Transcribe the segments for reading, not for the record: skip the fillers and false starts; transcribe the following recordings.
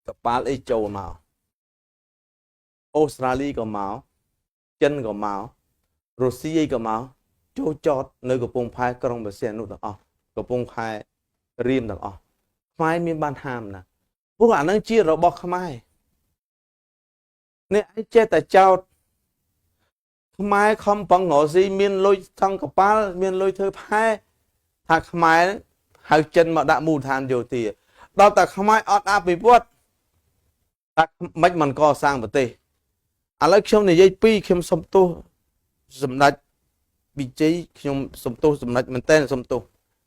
កប៉ាល់អីចូលមកអូស្ត្រាលីក៏មកចិនក៏មករុស្ស៊ីអីក៏មកចូលចតនៅកំពង់ផែក្រុងបេសៀននោះទាំងអស់កំពង់ផែរៀមទាំងអស់ខ្មែរមានបានហាមណាព្រោះអានឹងជារបស់ខ្មែរនេះឯងចេះតែចោតខ្មែរខំប្រឹងរកស៊ីមានលុយថងកប៉ាល់មានលុយធ្វើផែថាខ្មែរហៅចិនមកដាក់មូលដ្ឋានយោធាដល់តែខ្មែរអត់អភិវឌ្ឍតែមិនកសាងប្រទេសឥឡូវខ្ញុំនិយាយពីខ្ញុំសុំទោសសម្ដេចវិជ័យខ្ញុំសុំទោសសម្ដេចមែនតើសុំទោស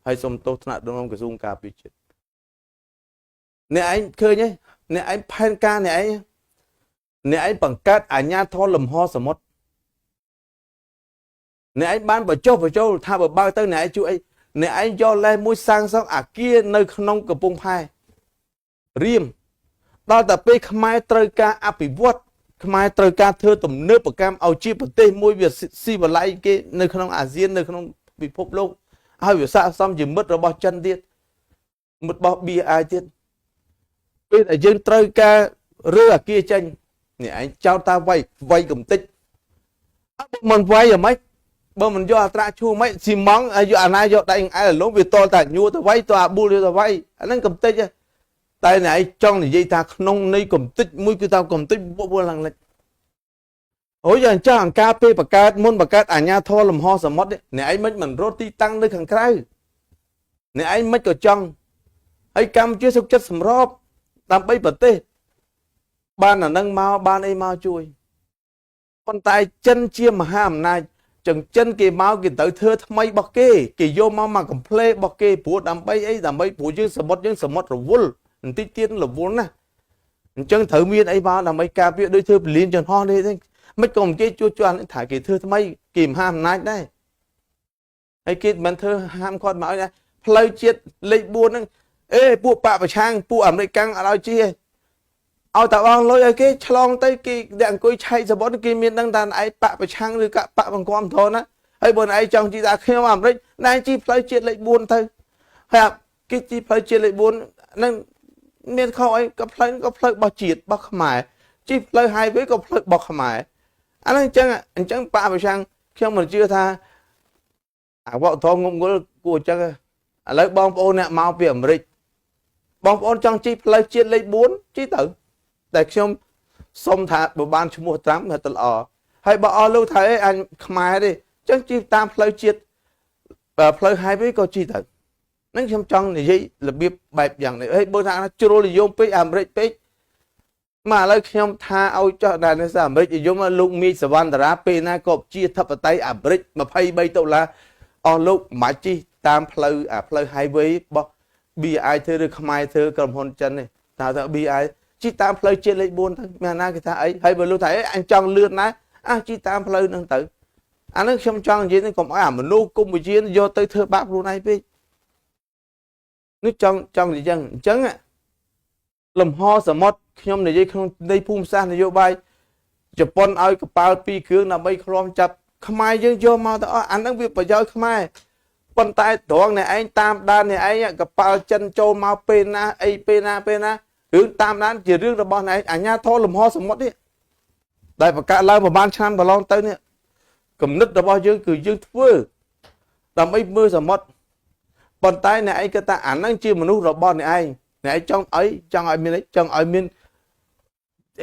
ហើយសុំទោសថ្នាក់ដឹកនាំក្រសួងការពារជាតិអ្នកឯងឃើញទេអ្នកឯងផែនការអ្នកឯងបង្កើតអាជ្ញាធរលំហសមុទ្រអ្នកឯងបានបញ្ចុះបញ្ចូលថាបើទៅអ្នកឯងជួយអីអ្នកឯងយកលេសមួយសាងសង់អាគារនៅក្នុងកំពង់ផែរៀមដល់តែពេលខ្មែរត្រូវការអភិវឌ្ឍខ្មែរត្រូវការធ្វើទំនើបកម្មឲ្យជាប្រទេសមួយវាស៊ីវិល័យគេនៅក្នុងអាស៊ាននៅក្នុងពិភពលោកហើយវាស័ក្តិសមជាមិត្តរបស់ចិនទៀតមិត្តរបស់ BRI ទៀតពេលដែលយើងត្រូវការរើអាគារចេញនេះឯងចោតតាវាយកំតិចមិនវាយអ្ហ្មិចបើមិនយកអត្រាឈូមិនស៊ីម៉ង់យកអាណាយកដៃអែលងវាតលតែញួរទៅវាយទៅអាប៊ូលទៅវាយអាហ្នឹងកំតិចតែអ្នកឯងចង់និយាយថាក្នុងនៃកំតិចមួយគឺថាកំតិចពួកឡើងលិចអូយអញ្ចឹងអង្ការពេលបង្កើតមុនបង្កើតអាជ្ញាធរលំហសមុទ្រអ្នកឯងមិនរត់ទីតាំងនៅខាងក្រៅអ្នកឯងមិនក៏ចង់ហើយកម្ពុជាសុខចិត្តសម្របដើម្បីប្រទេសបានអានឹងមកបានអីមកជួយប៉ុន្តែចិនជាមហាអំណាចចឹងចិនគេមកគេទៅធ្វើថ្មីរបស់គេយកមកកំ pl របស់គេព្រោះដើម្បីអីដើម្បីព្រោះយើងសមុទ្រយើងសមុទ្ររវល់បន្តិចទៀតរវល់ណាស់អញ្ចឹងត្រូវមានអីមកដើម្បីការពារដូចធ្វើពលានចន្ទហោះនេះទេមិនក៏គេជួចថាគេធ្វើថ្មីគេមហាអំណាចដែរហើយគេមិនធ្វើហាមគាត់មកដែរផ្លូវជាតិលេខ4ហ្នឹងពួកបកប្រឆាំងពួកអាមេរិកកាំងអត់ឲ្យជិះឲ្យតែបងលុយឲ្យគេឆ្លងទៅគេដែលអង្គុយឆៃសបុតគេមានដឹងថាឯងបកប្រឆាំងឬក៏បកបង្គាំធនណាហើយបើឯងចង់ជិះថាខ្ញុំអាមេរិកណែជិះផ្លូវជាតិលេខ4ទៅហើយគេជិះផ្លូវជាតិលេខ4ហ្នឹងមានខុសអីក៏ផ្លូវរបស់ជាតិរបស់ខ្មែរជិះផ្លូវ highway ក៏ផ្លូវរបស់ខ្មែរអាហ្នឹងអញ្ចឹងបកប្រឆាំងខ្ញុំមិនជឿថាអាវធងងងល់គួរអញ្ចឹងឥឡូវបងប្អូនអ្នកមកពីអាមេរិកបងប្អូនចង់ជិះផ្លូវជាតិលេខ4ជិះទៅតែខ្ញុំសុំថាបើបានឈ្មោះត្រាំទៅល្អហើយបើអស់លោកថាអញខ្មែរទេអញ្ចឹងជិះតាមផ្លូវជាតិផ្លូវ highway ក៏ជិះទៅហ្នឹងខ្ញុំចង់និយាយរបៀបបែបយ៉ាងនេះហើយបើថាជ្រុលនិយមពេកអាមេរិកពេកមកឥឡូវខ្ញុំថាឲ្យចោះដែរនៅអាមេរិកនិយមលោកមីសវណ្ណតារាពេលណាក៏ជាធិបតីអាមេរិក$23អស់លោកមិនជិះតាមផ្លូវhighway របស់ BI ធ្វើឬខ្មែរធ្វើក្រុមហ៊ុនចិននេះថា BI ជិះតាមផ្លូវជាតិលេខ4ទៅមានណាគេថាអីហើយបើលោកថាអញចង់លឿនណាជិះតាមផ្លូវហ្នឹងទៅអានេះខ្ញុំចង់និយាយនេះកុំឲ្យអាមនុស្សគុំវិជាយកទៅធ្វើបាបខ្លួនឯងពេកនេះចង់និយាយអញ្ចឹងលំហសមុទ្រខ្ញុំនិយាយក្នុងនៃភូមិសាស្ត្រនយោបាយជប៉ុនឲ្យកប៉ាល់2គ្រឿងដើម្បីឃ្លាំចាប់ខ្មែរយើងយកមកទៅអស់អាហ្នឹងវាប្រយោជន៍ខ្មែរប៉ុន្តែត្រង់អ្នកឯងតាមដានអ្នកឯងកប៉ាល់ចិនចូលមកពេលណាអីពេលណារឿងតាមដានជារឿងរបស់អ្នកឯងអាជ្ញាធរលំហសមុទ្រនេះដែលបង្កើតឡើងប្រហែលឆ្នាំកន្លងទៅនេះគំនិតរបស់យើងគឺយើងធ្វើដើម្បីមើលសមុទ្រប៉ុន្តែអ្នកឯងគិតថាអាហ្នឹងជាមនុស្សរបស់អ្នកឯងចង់ឲ្យមានអីចង់ឲ្យមាន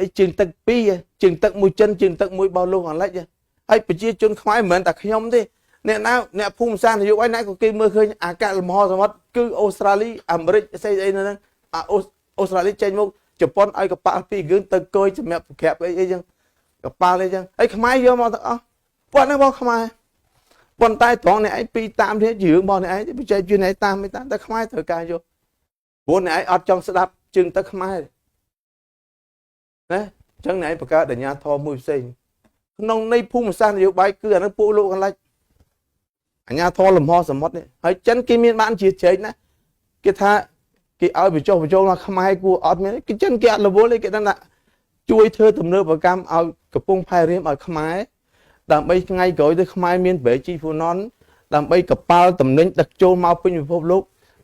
អីជើងទឹក2ជើងទឹកមួយចិនជើងទឹកមួយបោះលោកអាឡិចហើយប្រជាជនខ្មែរមិនមែនតែខ្ញុំទេអ្នកភូមិសាស្ត្រនយោបាយណាក៏គេមើលឃើញអាកាសលំហសមុទ្រគឺអូស្ត្រាលីអាមេរិកស្អីនៅហ្នឹងអូស្ត្រាលីចេញមកជប៉ុនឲ្យកប៉ាល់2គ្រឿងទៅកយសម្រាប់ប្រក្រាបអីចឹងកប៉ាល់អីចឹងហើយខ្មែរយកមកទាំងអស់ប៉ុណ្ណឹងបងខ្មែរប៉ុន្តែត្រង់អ្នកឯងពីតាមនេះជារឿងរបស់អ្នកឯងបច្ចេកវិទ្យាអ្នកតាមមិនតាមតែខ្មែរត្រូវការយកព្រោះអ្នកឯងអត់ចង់ស្ដាប់ជើងទឹកខ្មែរណាអញ្ចឹងអ្នកឯងបង្កើតអាជ្ញាធរមួយផ្សេងក្នុងនៃភូមិសាស្ត្រនយោបាយគឺអានឹងពួកលោកកន្លិចអាជ្ញាធរលំហសមុទ្រនេះហើយចិនគេមានបានជាជ្រែកណាគេថាគេឲ្យបញ្ចុះបញ្ចូលមកខ្មែរគួរអត់មានគេចិនគេអត់រវល់ទេគេដឹងថាជួយធ្វើទំនើបកម្មឲ្យកំពង់ផែរៀមឲ្យខ្មែរដើម្បីថ្ងៃក្រោយទៅខ្មែរមានប្រេជីហ្វូណនដើម្បីកប៉ាល់តំណែងដឹកចូលមកពេញពិភពលោក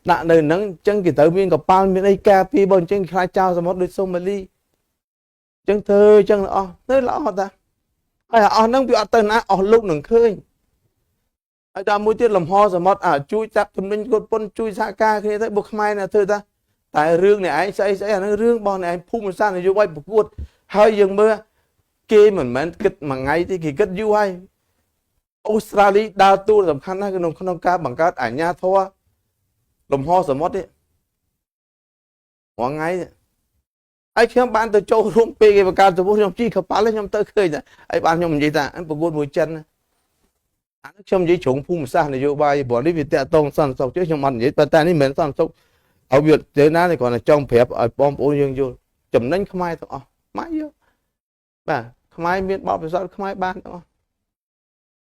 ដាក់នៅហ្នឹងអញ្ចឹងគេត្រូវមានកប៉ាល់មានអីការពារបើអញ្ចឹងខ្លាចចោលសមុទ្រដូចសូម៉ាលីអញ្ចឹងធ្វើអញ្ចឹងអស់ទៅល្អតាហើយអស់ហ្នឹងវាអត់ទៅណាអស់លោកនឹងឃើញហើយដល់មួយទៀតលំហសមុទ្រជួយចាប់ទំនិញគាត់ពុនជួយសហការគ្នាទៅបុកខ្មែរណាធ្វើតាតែរឿងនេះឯងស្អីអាហ្នឹងរឿងរបស់នេះឯងភូមិសាស្ត្រនយោបាយប្រកួតហើយយើងមើលគេមិនមែនគិតមួយថ្ងៃទេគេគិតយូរហើយអូស្ត្រាលីដើរតួសំខាន់ណាស់ក្នុងការបង្កើតអាជ្ញាធរលំហសមុទ្រនេះមួយថ្ងៃហើយខ្ញុំបានទៅចូលរួមពេលគេបង្កើតសមុទ្រខ្ញុំជីកប៉ាល់ខ្ញុំទៅឃើញហើយបានខ្ញុំនិយាយថាប្រកួតមួយចិនអានេះខ្ញុំនិយាយជ្រុងភូមិសាស្ត្រនយោបាយព្រោះនេះវាតាក់ទងសន្តិសុខខ្ញុំអត់និយាយតែនេះមិនមែនសន្តិសុខឲ្យវាទៅណានេះគ្រាន់តែចង់ប្រាប់ឲ្យបងប្អូនយើងយល់ចំណេញខ្មែរទាំងអស់ម៉ាក់យកបាទខ្មែរមានបបិសោតខ្មែរបានទាំងអស់